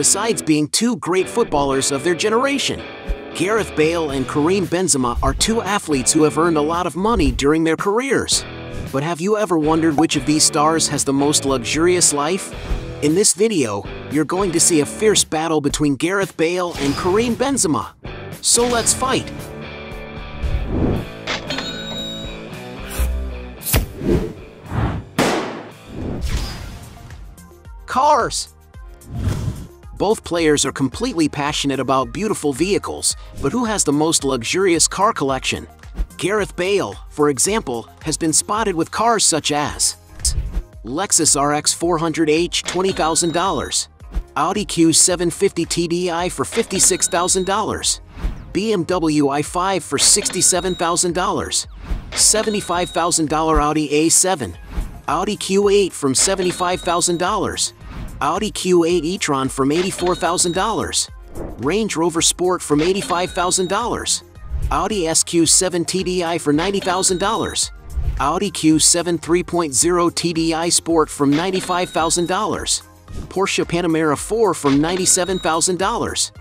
besides being two great footballers of their generation. Gareth Bale and Karim Benzema are two athletes who have earned a lot of money during their careers. But have you ever wondered which of these stars has the most luxurious life? In this video, you're going to see a fierce battle between Gareth Bale and Karim Benzema. So let's fight! Cars! Both players are completely passionate about beautiful vehicles, but who has the most luxurious car collection? Gareth Bale, for example, has been spotted with cars such as Lexus RX 400h $20,000, Audi Q750 TDI for $56,000, BMW i5 for $67,000, $75,000 Audi A7, Audi Q8 from $75,000, Audi Q8 e-tron from $84,000, Range Rover Sport from $85,000, Audi SQ7 TDI for $90,000, Audi Q7 3.0 TDI Sport from $95,000, Porsche Panamera 4 from $97,000,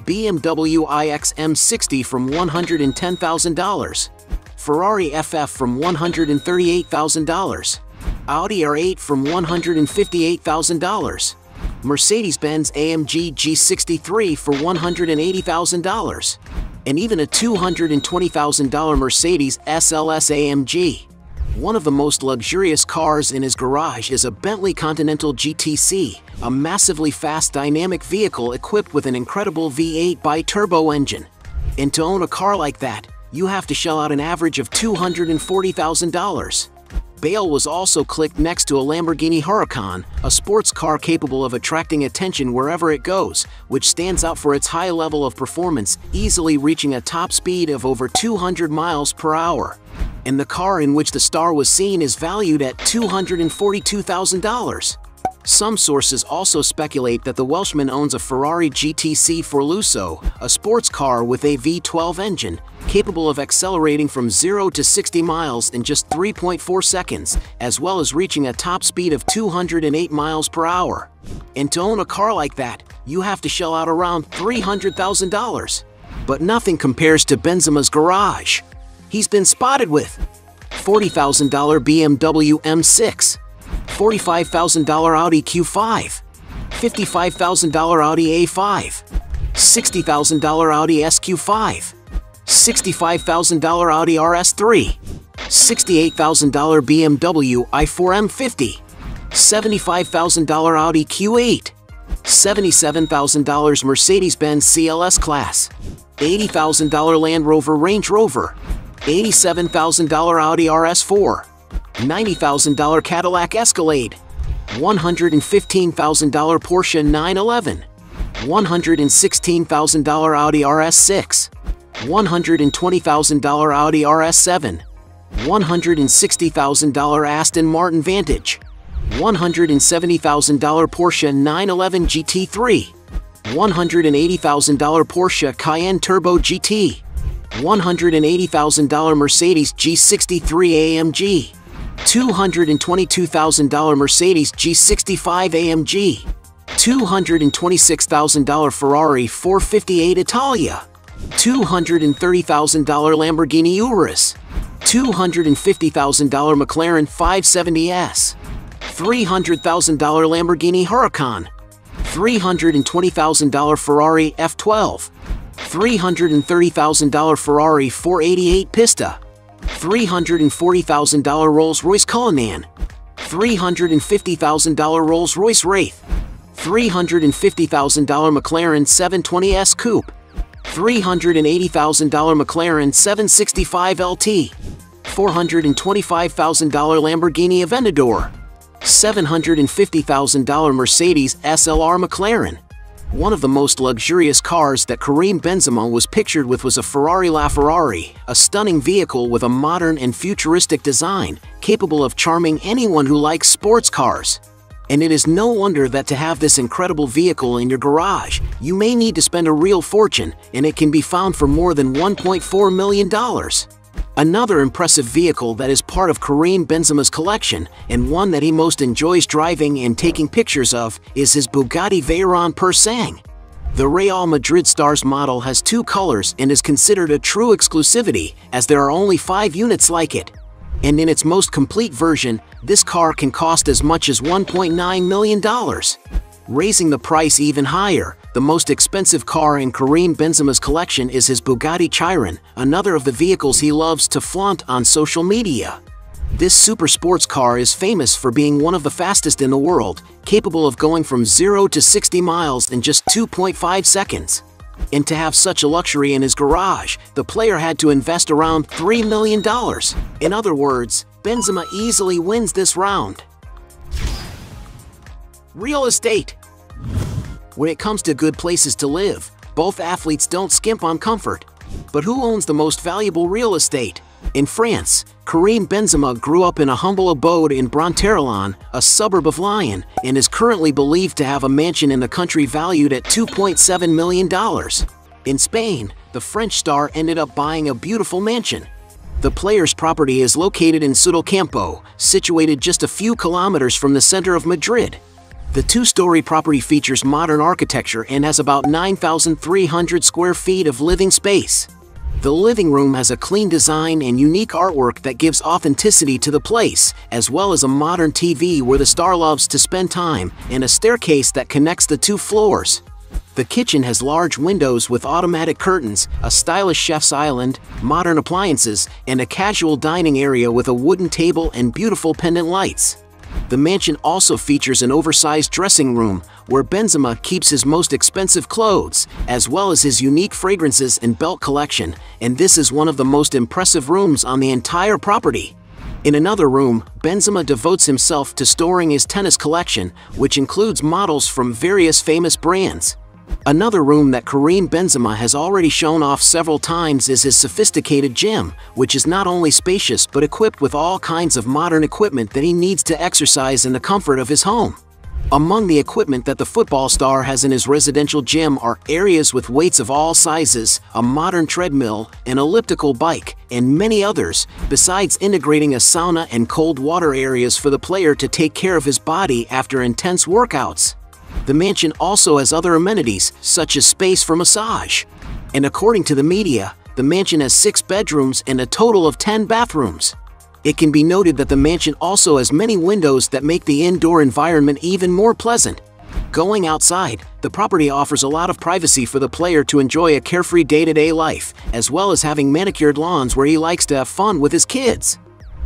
BMW iX M60 from $110,000, Ferrari FF from $138,000, Audi R8 from $158,000, Mercedes-Benz AMG G63 for $180,000, and even a $220,000 Mercedes SLS AMG. One of the most luxurious cars in his garage is a Bentley Continental GTC, a massively fast dynamic vehicle equipped with an incredible V8 bi-turbo engine. And to own a car like that, you have to shell out an average of $240,000. Bale was also clicked next to a Lamborghini Huracan, a sports car capable of attracting attention wherever it goes, which stands out for its high level of performance, easily reaching a top speed of over 200 miles per hour. And the car in which the star was seen is valued at $242,000. Some sources also speculate that the Welshman owns a Ferrari GTC Forluso, a sports car with a V12 engine, capable of accelerating from 0 to 60 miles in just 3.4 seconds, as well as reaching a top speed of 208 miles per hour. And to own a car like that, you have to shell out around $300,000. But nothing compares to Benzema's garage. He's been spotted with $40,000 BMW M6, $45,000 Audi Q5, $55,000 Audi A5, $60,000 Audi SQ5, $65,000 Audi RS3, $68,000 BMW i4 M50, $75,000 Audi Q8, $77,000 Mercedes-Benz CLS Class, $80,000 Land Rover Range Rover, $87,000 Audi RS4, $90,000 Cadillac Escalade, $115,000 Porsche 911, $116,000 Audi RS6, $120,000 Audi RS7, $160,000 Aston Martin Vantage, $170,000 Porsche 911 GT3, $180,000 Porsche Cayenne Turbo GT, $180,000 Mercedes G63 AMG, $222,000 Mercedes G65 AMG, $226,000 Ferrari 458 Italia, $230,000 Lamborghini Urus, $250,000 McLaren 570S, $300,000 Lamborghini Huracan, $320,000 Ferrari F12, $330,000 Ferrari 488 Pista, $340,000 Rolls-Royce Cullinan, $350,000 Rolls-Royce Wraith, $350,000 McLaren 720S Coupe, $380,000 McLaren 765 LT, $425,000 Lamborghini Aventador, $750,000 Mercedes SLR McLaren. One of the most luxurious cars that Karim Benzema was pictured with was a Ferrari LaFerrari, a stunning vehicle with a modern and futuristic design, capable of charming anyone who likes sports cars. And it is no wonder that to have this incredible vehicle in your garage, you may need to spend a real fortune, and it can be found for more than $1.4 million. Another impressive vehicle that is part of Karim Benzema's collection, and one that he most enjoys driving and taking pictures of, is his Bugatti Veyron Pur Sang. The Real Madrid star's model has two colors and is considered a true exclusivity, as there are only 5 units like it. And in its most complete version, this car can cost as much as $1.9 million. Raising the price even higher, the most expensive car in Karim Benzema's collection is his Bugatti Chiron, another of the vehicles he loves to flaunt on social media. This super sports car is famous for being one of the fastest in the world, capable of going from 0 to 60 miles in just 2.5 seconds. And to have such a luxury in his garage, the player had to invest around $3 million. In other words, Benzema easily wins this round. Real estate. When it comes to good places to live, both athletes don't skimp on comfort. But who owns the most valuable real estate? In France, Karim Benzema grew up in a humble abode in Bronterolon, a suburb of Lyon, and is currently believed to have a mansion in the country valued at $2.7 million. In Spain, the French star ended up buying a beautiful mansion. The player's property is located in Sotocampo, situated just a few kilometers from the center of Madrid. The 2-story property features modern architecture and has about 9,300 square feet of living space. The living room has a clean design and unique artwork that gives authenticity to the place, as well as a modern TV where the star loves to spend time, and a staircase that connects the 2 floors. The kitchen has large windows with automatic curtains, a stylish chef's island, modern appliances, and a casual dining area with a wooden table and beautiful pendant lights. The mansion also features an oversized dressing room, where Benzema keeps his most expensive clothes, as well as his unique fragrances and belt collection, and this is one of the most impressive rooms on the entire property. In another room, Benzema devotes himself to storing his tennis collection, which includes models from various famous brands. Another room that Karim Benzema has already shown off several times is his sophisticated gym, which is not only spacious but equipped with all kinds of modern equipment that he needs to exercise in the comfort of his home. Among the equipment that the football star has in his residential gym are areas with weights of all sizes, a modern treadmill, an elliptical bike, and many others, besides integrating a sauna and cold water areas for the player to take care of his body after intense workouts. The mansion also has other amenities, such as space for massage. And according to the media, the mansion has 6 bedrooms and a total of 10 bathrooms. It can be noted that the mansion also has many windows that make the indoor environment even more pleasant. Going outside, the property offers a lot of privacy for the player to enjoy a carefree day-to-day life, as well as having manicured lawns where he likes to have fun with his kids.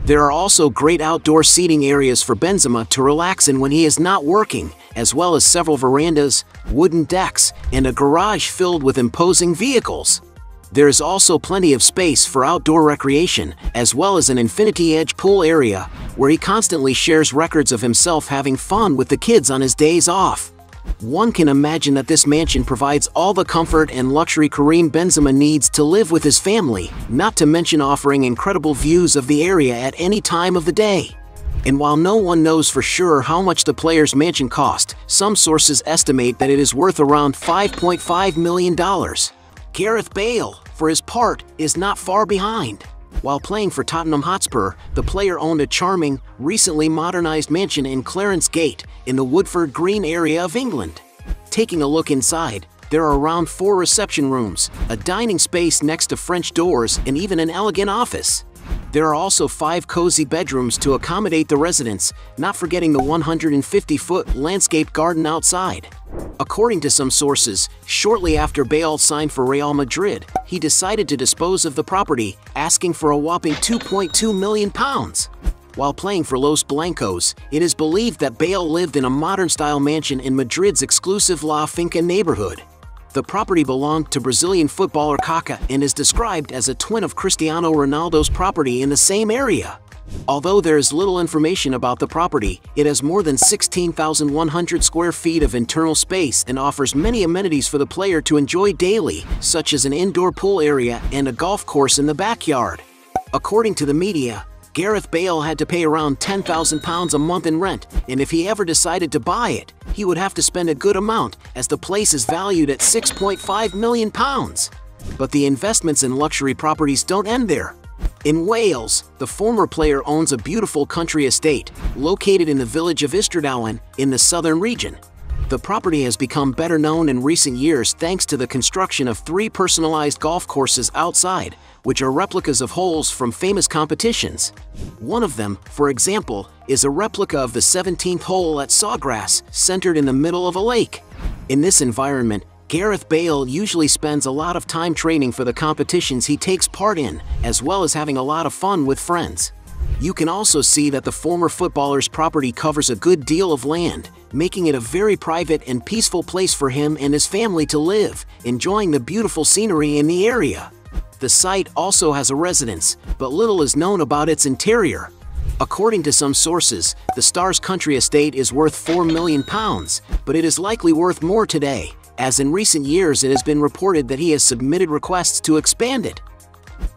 There are also great outdoor seating areas for Benzema to relax in when he is not working, as well as several verandas, wooden decks, and a garage filled with imposing vehicles. There is also plenty of space for outdoor recreation, as well as an infinity-edge pool area, where he constantly shares records of himself having fun with the kids on his days off. One can imagine that this mansion provides all the comfort and luxury Karim Benzema needs to live with his family, not to mention offering incredible views of the area at any time of the day. And while no one knows for sure how much the player's mansion cost, some sources estimate that it is worth around $5.5 million. Gareth Bale, for his part, is not far behind. While playing for Tottenham Hotspur, the player owned a charming, recently modernized mansion in Clarence Gate, in the Woodford Green area of England. Taking a look inside, there are around 4 reception rooms, a dining space next to French doors, and even an elegant office. There are also 5 cozy bedrooms to accommodate the residents, not forgetting the 150-foot landscape garden outside. According to some sources, shortly after Bale signed for Real Madrid, he decided to dispose of the property, asking for a whopping £2.2 million. While playing for Los Blancos, it is believed that Bale lived in a modern-style mansion in Madrid's exclusive La Finca neighborhood. The property belonged to Brazilian footballer Kaká and is described as a twin of Cristiano Ronaldo's property in the same area. Although there is little information about the property, it has more than 16,100 square feet of internal space and offers many amenities for the player to enjoy daily, such as an indoor pool area and a golf course in the backyard. According to the media, Gareth Bale had to pay around £10,000 a month in rent, and if he ever decided to buy it, he would have to spend a good amount, as the place is valued at £6.5 million. But the investments in luxury properties don't end there. In Wales, the former player owns a beautiful country estate, located in the village of Ystradawen, in the southern region. The property has become better known in recent years thanks to the construction of 3 personalized golf courses outside, which are replicas of holes from famous competitions. One of them, for example, is a replica of the 17th hole at Sawgrass, centered in the middle of a lake. In this environment, Gareth Bale usually spends a lot of time training for the competitions he takes part in, as well as having a lot of fun with friends. You can also see that the former footballer's property covers a good deal of land, making it a very private and peaceful place for him and his family to live, enjoying the beautiful scenery in the area. The site also has a residence, but little is known about its interior. According to some sources, the star's country estate is worth £4 million, but it is likely worth more today, as in recent years it has been reported that he has submitted requests to expand it.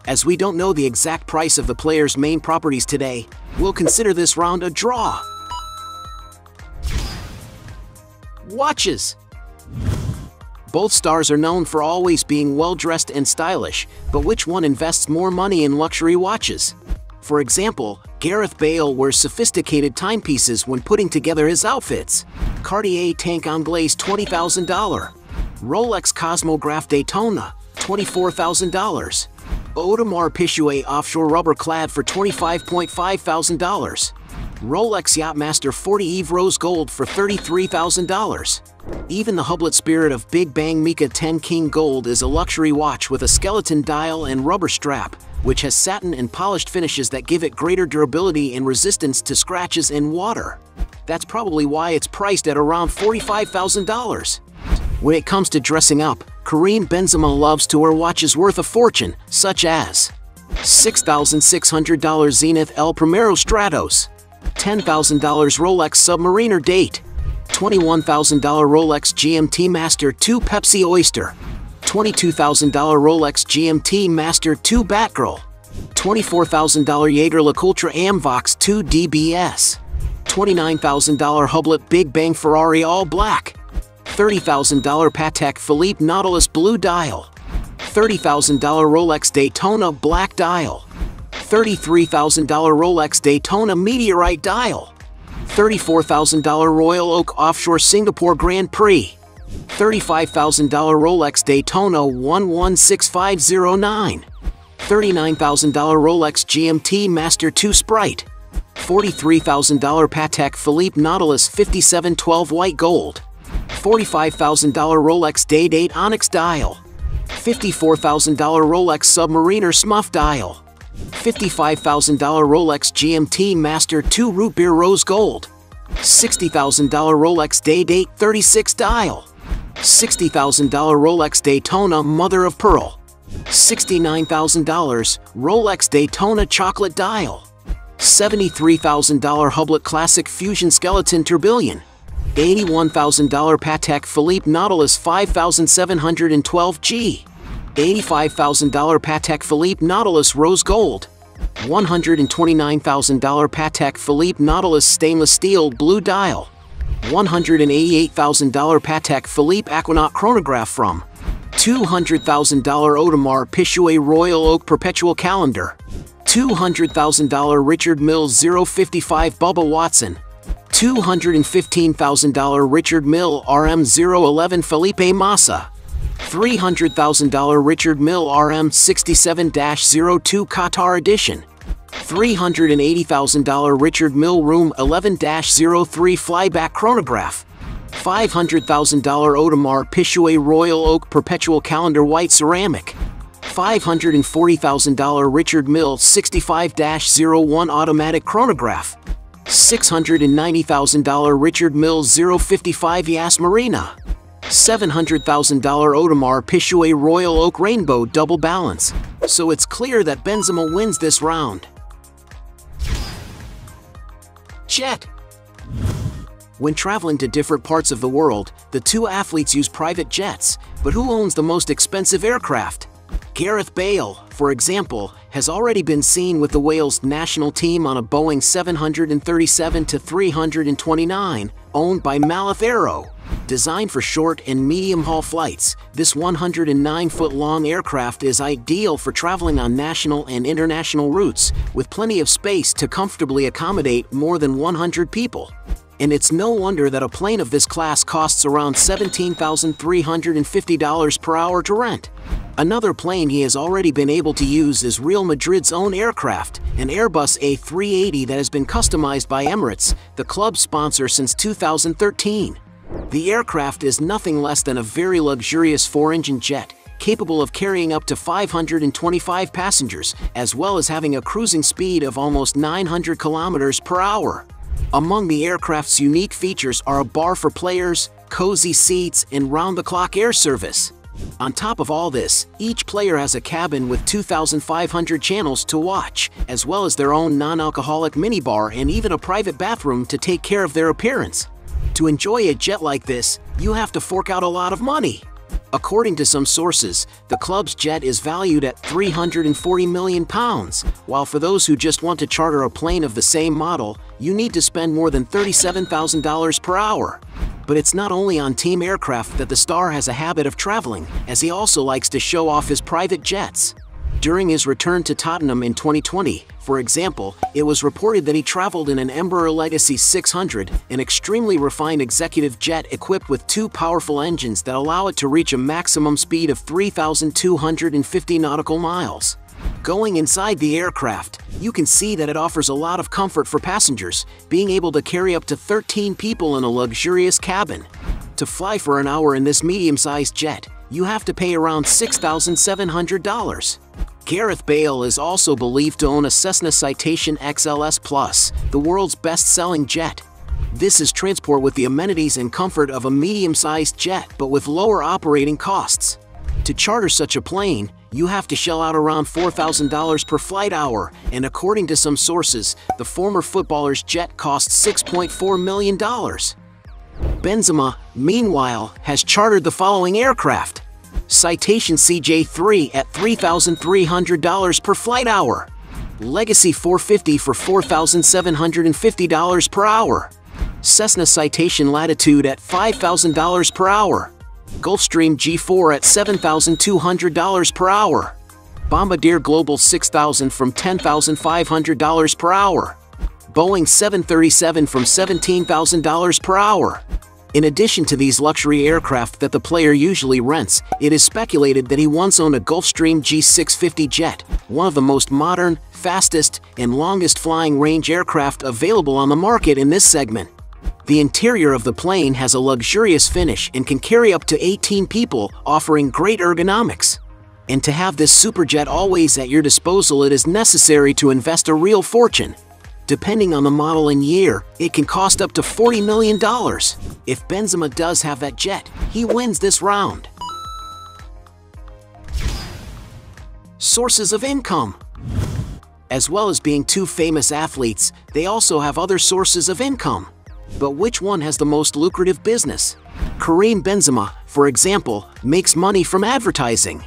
As we don't know the exact price of the player's main properties today, we'll consider this round a draw. Watches. Both stars are known for always being well-dressed and stylish, but which one invests more money in luxury watches? For example, Gareth Bale wears sophisticated timepieces when putting together his outfits. Cartier Tank Anglaise $20,000. Rolex Cosmograph Daytona $24,000. Audemars Piguet offshore rubber clad for $25.5 thousand. Rolex Yachtmaster 40 Eve Rose Gold for $33,000. Even the Hublot Spirit of Big Bang Mica 10 King Gold is a luxury watch with a skeleton dial and rubber strap, which has satin and polished finishes that give it greater durability and resistance to scratches and water. That's probably why it's priced at around $45,000. When it comes to dressing up, Karim Benzema loves to wear watches worth a fortune, such as $6,600 Zenith El Primero Stratos, $10,000 Rolex Submariner Date, $21,000 Rolex GMT Master 2 Pepsi Oyster, $22,000 Rolex GMT Master 2 Batgirl, $24,000 Jaeger LeCoultre Amvox 2 DBS, $29,000 Hublot Big Bang Ferrari All Black, $30,000 Patek Philippe Nautilus Blue Dial, $30,000 Rolex Daytona Black Dial, $33,000 Rolex Daytona Meteorite Dial, $34,000 Royal Oak Offshore Singapore Grand Prix, $35,000 Rolex Daytona 116509, $39,000 Rolex GMT Master 2 Sprite, $43,000 Patek Philippe Nautilus 5712 White Gold, $45,000 Rolex Day-Date Onyx Dial, $54,000 Rolex Submariner Smuff Dial, $55,000 Rolex GMT Master 2 Root Beer Rose Gold, $60,000 Rolex Day-Date 36 Dial, $60,000 Rolex Daytona Mother of Pearl, $69,000 Rolex Daytona Chocolate Dial, $73,000 Hublot Classic Fusion Skeleton Tourbillon, $81,000 Patek Philippe Nautilus 5712G, $85,000 Patek Philippe Nautilus Rose Gold, $129,000 Patek Philippe Nautilus Stainless Steel Blue Dial, $188,000 Patek Philippe Aquanaut Chronograph from $200,000 Audemars Piguet Royal Oak Perpetual Calendar, $200,000 Richard Mille 055 Bubba Watson, $215,000 Richard Mille RM 011 Felipe Massa, $300,000 Richard Mille RM 67-02 Qatar Edition, $380,000 Richard Mille Room 11-03 Flyback Chronograph, $500,000 Audemars Piguet Royal Oak Perpetual Calendar White Ceramic, $540,000 Richard Mille 65-01 Automatic Chronograph, $690,000 Richard Mille 055 Yas Marina, $700,000 Audemars Piguet Royal Oak Rainbow Double Balance. So it's clear that Benzema wins this round. Jet. When traveling to different parts of the world, the two athletes use private jets, but who owns the most expensive aircraft? Gareth Bale, for example, has already been seen with the Wales national team on a Boeing 737-329, owned by Malith Aero. Designed for short and medium-haul flights, this 109-foot-long aircraft is ideal for traveling on national and international routes, with plenty of space to comfortably accommodate more than 100 people. And it's no wonder that a plane of this class costs around $17,350 per hour to rent. Another plane he has already been able to use is Real Madrid's own aircraft, an Airbus A380 that has been customized by Emirates, the club's sponsor since 2013. The aircraft is nothing less than a very luxurious four-engine jet, capable of carrying up to 525 passengers, as well as having a cruising speed of almost 900 kilometers per hour. Among the aircraft's unique features are a bar for players, cozy seats, and round-the-clock air service. On top of all this, each player has a cabin with 2,500 channels to watch, as well as their own non-alcoholic minibar and even a private bathroom to take care of their appearance. To enjoy a jet like this, you have to fork out a lot of money. According to some sources, the club's jet is valued at £340 million, while for those who just want to charter a plane of the same model, you need to spend more than $37,000 per hour. But it's not only on team aircraft that the star has a habit of traveling, as he also likes to show off his private jets. During his return to Tottenham in 2020, for example, it was reported that he traveled in an Embraer Legacy 600, an extremely refined executive jet equipped with two powerful engines that allow it to reach a maximum speed of 3,250 nautical miles. Going inside the aircraft, you can see that it offers a lot of comfort for passengers, being able to carry up to 13 people in a luxurious cabin. To fly for an hour in this medium-sized jet, you have to pay around $6,700. Gareth Bale is also believed to own a Cessna Citation XLS Plus, the world's best-selling jet. This is transport with the amenities and comfort of a medium-sized jet, but with lower operating costs. To charter such a plane, you have to shell out around $4,000 per flight hour, and according to some sources, the former footballer's jet costs $6.4 million. Benzema, meanwhile, has chartered the following aircraft: Citation CJ3 at $3,300 per flight hour, Legacy 450 for $4,750 per hour, Cessna Citation Latitude at $5,000 per hour, Gulfstream G4 at $7,200 per hour, Bombardier Global 6000 from $10,500 per hour, Boeing 737 from $17,000 per hour. In addition to these luxury aircraft that the player usually rents, it is speculated that he once owned a Gulfstream G650 jet, one of the most modern, fastest, and longest flying range aircraft available on the market in this segment. The interior of the plane has a luxurious finish and can carry up to 18 people, offering great ergonomics. And to have this superjet always at your disposal, it is necessary to invest a real fortune. Depending on the model and year, it can cost up to $40 million. If Benzema does have that jet, he wins this round. Sources of income. As well as being two famous athletes, they also have other sources of income. But which one has the most lucrative business? Karim Benzema, for example, makes money from advertising.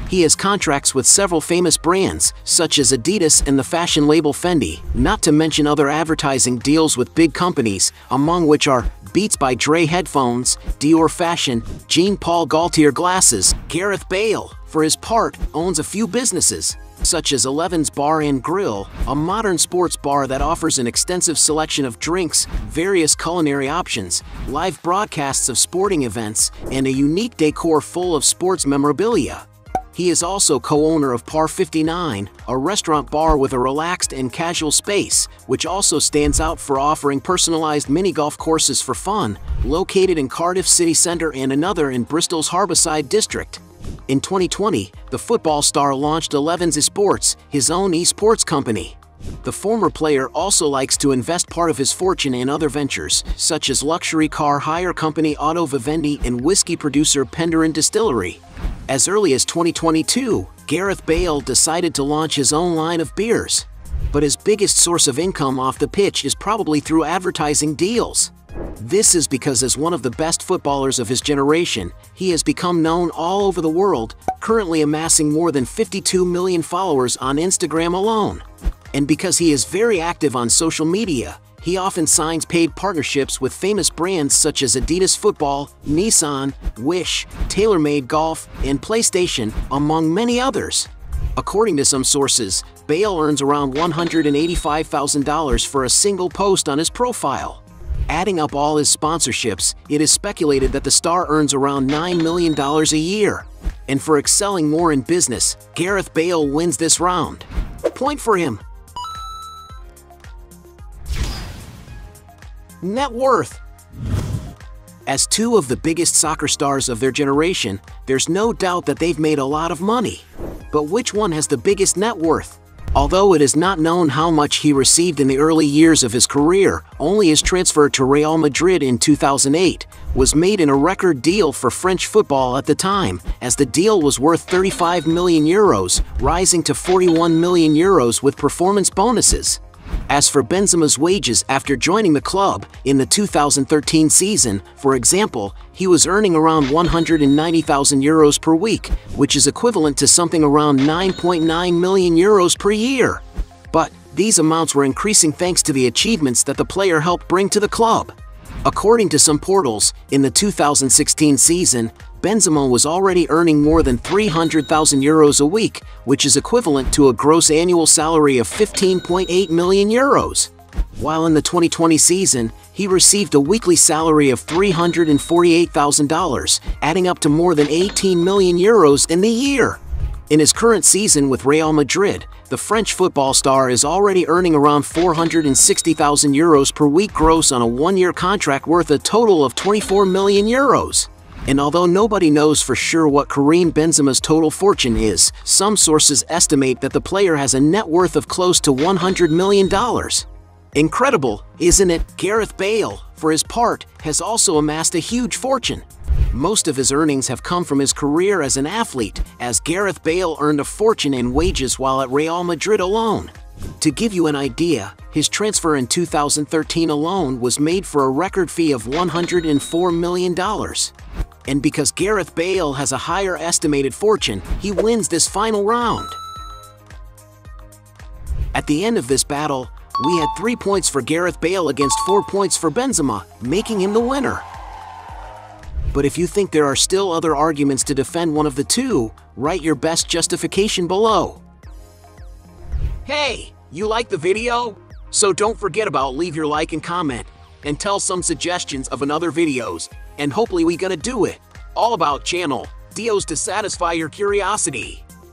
He has contracts with several famous brands, such as Adidas and the fashion label Fendi, not to mention other advertising deals with big companies, among which are Beats by Dre headphones, Dior fashion, Jean Paul Gaultier glasses. Gareth Bale, for his part, owns a few businesses, such as Eleven's Bar and Grill, a modern sports bar that offers an extensive selection of drinks, various culinary options, live broadcasts of sporting events, and a unique decor full of sports memorabilia. He is also co-owner of Par 59, a restaurant bar with a relaxed and casual space, which also stands out for offering personalized mini-golf courses for fun, located in Cardiff city centre, and another in Bristol's Harbourside district. In 2020, the football star launched 11's Esports, his own esports company. The former player also likes to invest part of his fortune in other ventures, such as luxury car hire company Auto Vivendi and whiskey producer Penderyn Distillery. As early as 2022, Gareth Bale decided to launch his own line of beers. But his biggest source of income off the pitch is probably through advertising deals. This is because as one of the best footballers of his generation, he has become known all over the world, currently amassing more than 52 million followers on Instagram alone. And because he is very active on social media, he often signs paid partnerships with famous brands such as Adidas Football, Nissan, Wish, TaylorMade Golf, and PlayStation, among many others. According to some sources, Bale earns around $185,000 for a single post on his profile. Adding up all his sponsorships, it is speculated that the star earns around $9 million a year. And for excelling more in business, Gareth Bale wins this round. Point for him. Net worth. As two of the biggest soccer stars of their generation, there's no doubt that they've made a lot of money. But which one has the biggest net worth? Although it is not known how much he received in the early years of his career, only his transfer to Real Madrid in 2008 was made in a record deal for French football at the time, as the deal was worth 35 million euros, rising to 41 million euros with performance bonuses. As for Benzema's wages after joining the club, in the 2013 season, for example, he was earning around 190,000 euros per week, which is equivalent to something around 9.9 million euros per year. But these amounts were increasing thanks to the achievements that the player helped bring to the club. According to some portals, in the 2016 season, Benzema was already earning more than 300,000 euros a week, which is equivalent to a gross annual salary of 15.8 million euros. While in the 2020 season, he received a weekly salary of $348,000, adding up to more than 18 million euros in the year. In his current season with Real Madrid, the French football star is already earning around 460,000 euros per week gross on a one-year contract worth a total of 24 million euros. And although nobody knows for sure what Karim Benzema's total fortune is, some sources estimate that the player has a net worth of close to $100 million. Incredible, isn't it? Gareth Bale, for his part, has also amassed a huge fortune. Most of his earnings have come from his career as an athlete, as Gareth Bale earned a fortune in wages while at Real Madrid alone. To give you an idea, his transfer in 2013 alone was made for a record fee of $104 million. And because Gareth Bale has a higher estimated fortune, he wins this final round. At the end of this battle, we had 3 points for Gareth Bale against 4 points for Benzema, making him the winner. But if you think there are still other arguments to defend one of the two, write your best justification below. Hey, you like the video? So don't forget about leave your like and comment, and tell some suggestions of another videos, and hopefully we gonna do it. All about channel, Dios to satisfy your curiosity.